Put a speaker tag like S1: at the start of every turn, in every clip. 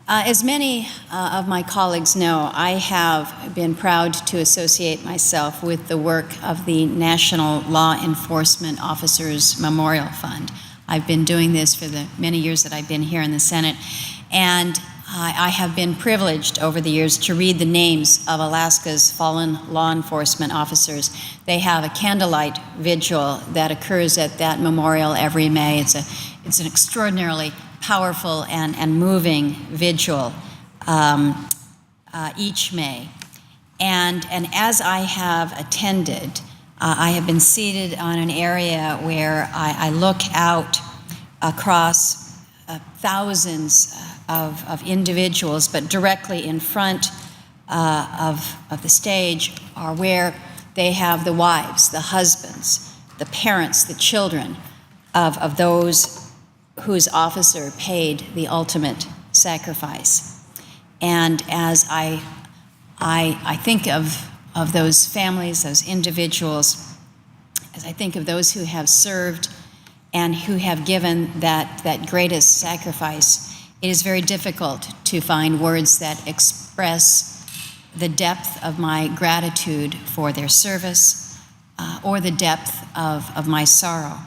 S1: As many of my colleagues know, I have been proud to associate myself with the work of the National Law Enforcement Officers Memorial Fund. I've been doing this for the many years that I've been here in the Senate, and I have been privileged over the years to read the names of Alaska's fallen law enforcement officers. They have a candlelight vigil that occurs at that memorial every May. It's an extraordinarily powerful and moving vigil each May. And as I have attended, I have been seated on an area where I look out across thousands of individuals, but directly in front of the stage are where they have the wives, the husbands, the parents, the children of those whose officer paid the ultimate sacrifice. And as I think of those families, those individuals, as I think of those who have served and who have given that greatest sacrifice, it is very difficult to find words that express the depth of my gratitude for their service or the depth of my sorrow.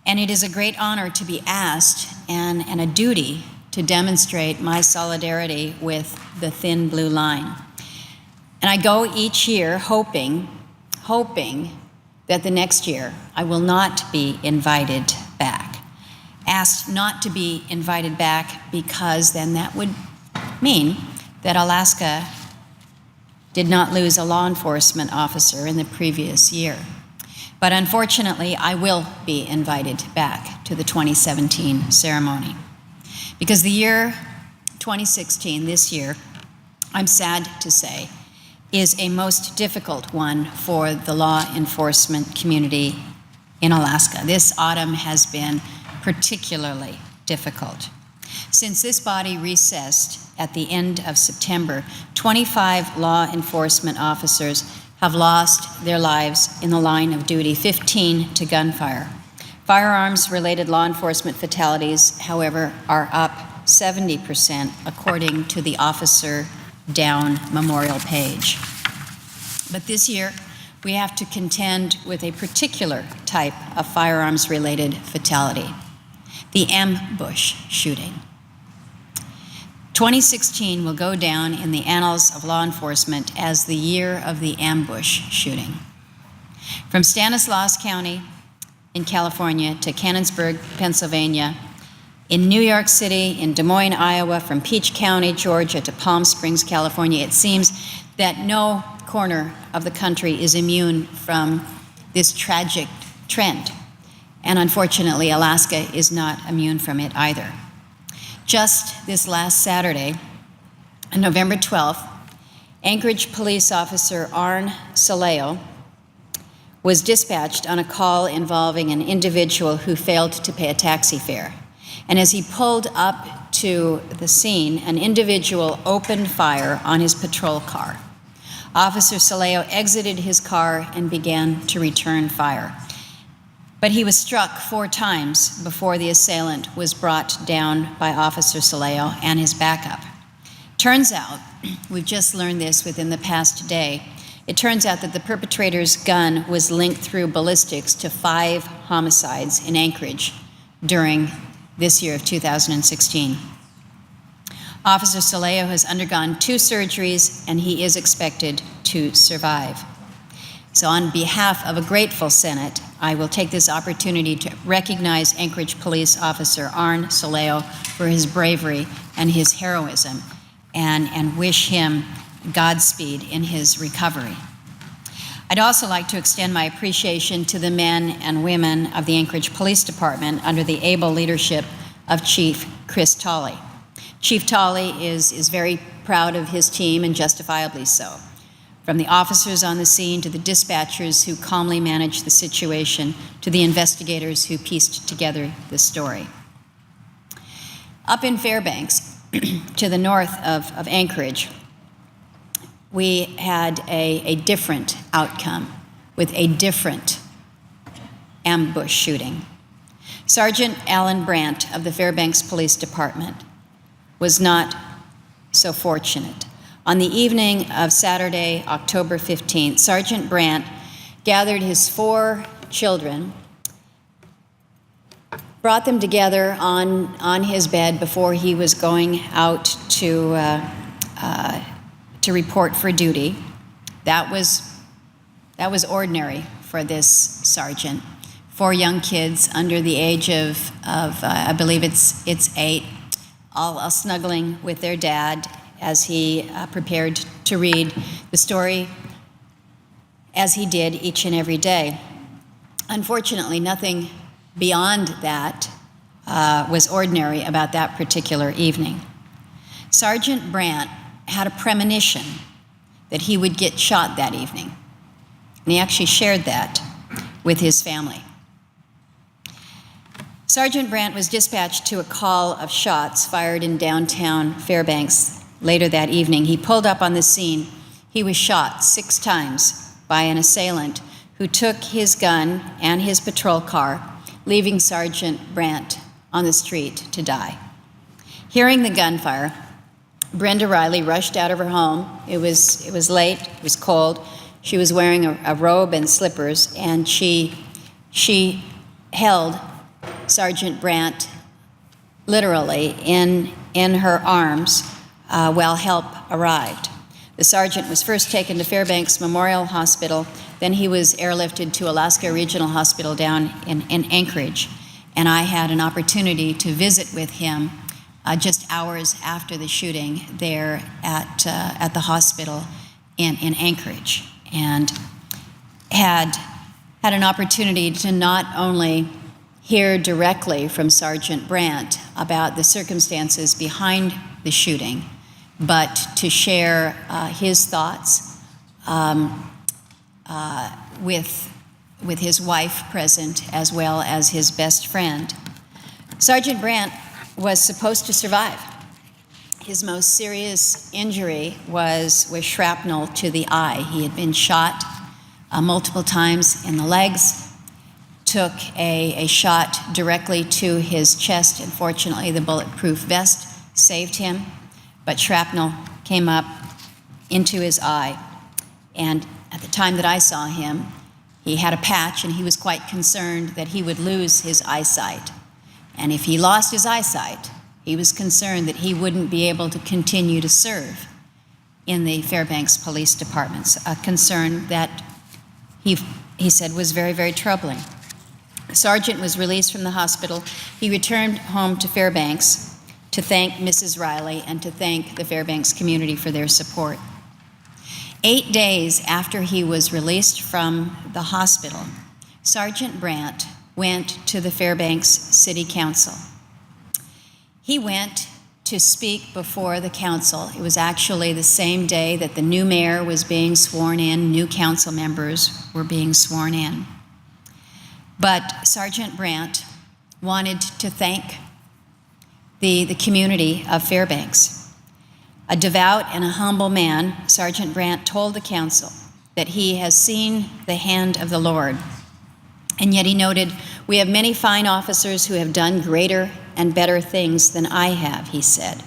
S1: And it is a great honor to be asked and a duty to demonstrate my solidarity with the Thin Blue Line. And I go each year hoping that the next year I will not be invited back. Asked not to be invited back because then that would mean that Alaska did not lose a law enforcement officer in the previous year. But unfortunately, I will be invited back to the 2017 ceremony. Because the year 2016, this year, I'm sad to say, is a most difficult one for the law enforcement community in Alaska. This autumn has been particularly difficult. Since this body recessed at the end of September, 25 law enforcement officers have lost their lives in the line of duty, 15 to gunfire. Firearms-related law enforcement fatalities, however, are up 70% according to the Officer Down memorial page. But this year, we have to contend with a particular type of firearms-related fatality, the ambush shooting. 2016 will go down in the annals of law enforcement as the year of the ambush shooting. From Stanislaus County in California to Canonsburg, Pennsylvania, in New York City, in Des Moines, Iowa, from Peach County, Georgia to Palm Springs, California, it seems that no corner of the country is immune from this tragic trend. And unfortunately, Alaska is not immune from it either. Just this last Saturday, on November 12th, Anchorage police officer Arn Saleo was dispatched on a call involving an individual who failed to pay a taxi fare. And as he pulled up to the scene, an individual opened fire on his patrol car. Officer Saleo exited his car and began to return fire. But he was struck 4 times before the assailant was brought down by Officer Saleo and his backup. Turns out, we've just learned this within the past day, it turns out that the perpetrator's gun was linked through ballistics to 5 homicides in Anchorage during this year of 2016. Officer Saleo has undergone 2 surgeries and he is expected to survive. So on behalf of a grateful Senate, I will take this opportunity to recognize Anchorage Police Officer Arn Saleo for his bravery and his heroism and wish him Godspeed in his recovery. I'd also like to extend my appreciation to the men and women of the Anchorage Police Department under the able leadership of Chief Chris Tolley. Chief Tolley is very proud of his team, and justifiably so. From the officers on the scene to the dispatchers who calmly managed the situation to the investigators who pieced together the story. Up in Fairbanks, to the north of Anchorage, we had a different outcome with a different ambush shooting. Sergeant Alan Brant of the Fairbanks Police Department was not so fortunate. On the evening of Saturday, October 15th, Sergeant Brant gathered his 4 children, brought them together on his bed before he was going out to report for duty. That was ordinary for this sergeant. 4 young kids under the age of I believe it's 8, all snuggling with their dad as he prepared to read the story as he did each and every day. Unfortunately, nothing beyond that was ordinary about that particular evening. Sergeant Brant had a premonition that he would get shot that evening, and he actually shared that with his family. Sergeant Brant was dispatched to a call of shots fired in downtown Fairbanks later that evening. He pulled up on the scene. He was shot 6 times by an assailant who took his gun and his patrol car, leaving Sergeant Brant on the street to die. Hearing the gunfire, Brenda Riley rushed out of her home. It was late, it was cold. She was wearing a robe and slippers, and she held Sergeant Brant literally in her arms while help arrived. The sergeant was first taken to Fairbanks Memorial Hospital, then he was airlifted to Alaska Regional Hospital down in Anchorage, and I had an opportunity to visit with him just hours after the shooting there at the hospital in Anchorage, and had an opportunity to not only hear directly from Sergeant Brant about the circumstances behind the shooting, but to share his thoughts with his wife present, as well as his best friend. Sergeant Brant was supposed to survive. His most serious injury was shrapnel to the eye. He had been shot multiple times in the legs, took a shot directly to his chest. Unfortunately, the bulletproof vest saved him, but shrapnel came up into his eye. And at the time that I saw him, he had a patch, and he was quite concerned that he would lose his eyesight. And if he lost his eyesight, he was concerned that he wouldn't be able to continue to serve in the Fairbanks Police Department, a concern that he said was very, very troubling. The sergeant was released from the hospital. He returned home to Fairbanks to thank Mrs. Riley and to thank the Fairbanks community for their support. 8 days after he was released from the hospital, Sergeant Brant went to the Fairbanks City Council. He went to speak before the council. It was actually the same day that the new mayor was being sworn in, new council members were being sworn in. But Sergeant Brant wanted to thank the community of Fairbanks. A devout and a humble man, Sergeant Brant told the council that he has seen the hand of the Lord. And yet he noted, "We have many fine officers who have done greater and better things than I have," he said.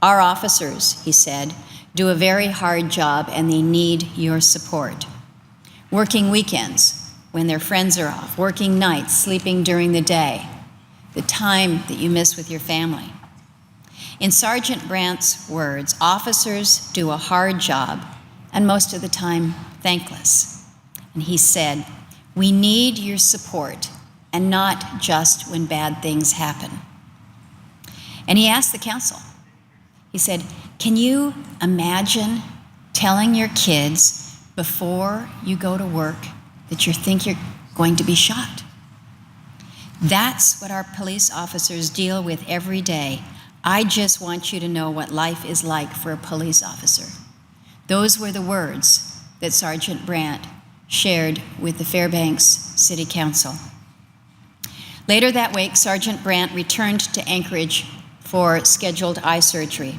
S1: "Our officers," he said, "do a very hard job, and they need your support. Working weekends when their friends are off, working nights, sleeping during the day, the time that you miss with your family." In Sergeant Brant's words, officers do a hard job, and most of the time thankless. And he said, "We need your support, and not just when bad things happen." And he asked the council, he said, "Can you imagine telling your kids before you go to work that you think you're going to be shot?" That's what our police officers deal with every day. I just want you to know what life is like for a police officer. Those were the words that Sergeant Brant shared with the Fairbanks City Council. Later that week, Sergeant Brant returned to Anchorage for scheduled eye surgery,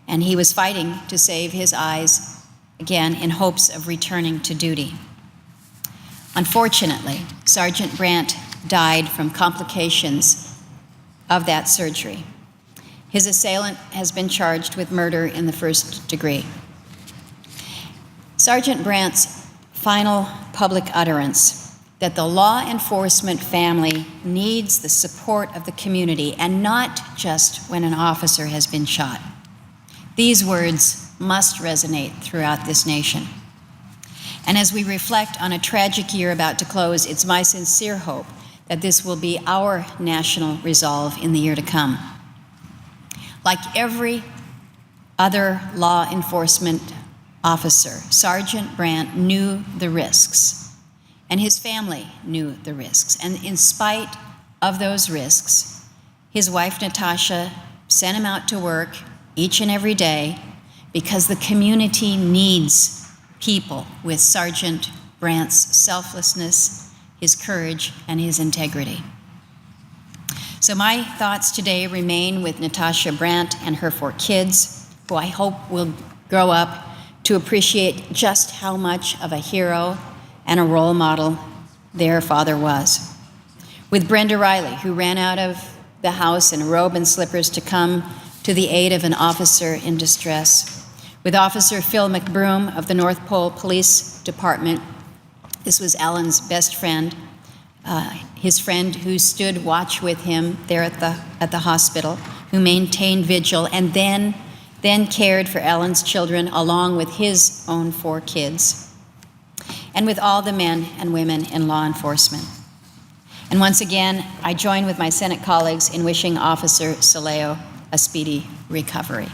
S1: and he was fighting to save his eyes again in hopes of returning to duty. Unfortunately, Sergeant Brant died from complications of that surgery. His assailant has been charged with murder in the first degree. Sergeant Brant's final public utterance that the law enforcement family needs the support of the community and not just when an officer has been shot. These words must resonate throughout this nation. And as we reflect on a tragic year about to close, it's my sincere hope that this will be our national resolve in the year to come. Like every other law enforcement officer, Sergeant Brant knew the risks, and his family knew the risks. And in spite of those risks, his wife Natasha sent him out to work each and every day because the community needs people with Sergeant Brant's selflessness, his courage, and his integrity. So my thoughts today remain with Natasha Brant and her 4 kids, who I hope will grow up to appreciate just how much of a hero and a role model their father was. With Brenda Riley, who ran out of the house in a robe and slippers to come to the aid of an officer in distress. With Officer Phil McBroom of the North Pole Police Department. This was Alan's best friend, his friend who stood watch with him there at the hospital, who maintained vigil and then cared for Alan's children along with his own 4 kids. And with all the men and women in law enforcement. And once again, I join with my Senate colleagues in wishing Officer Saleo a speedy recovery.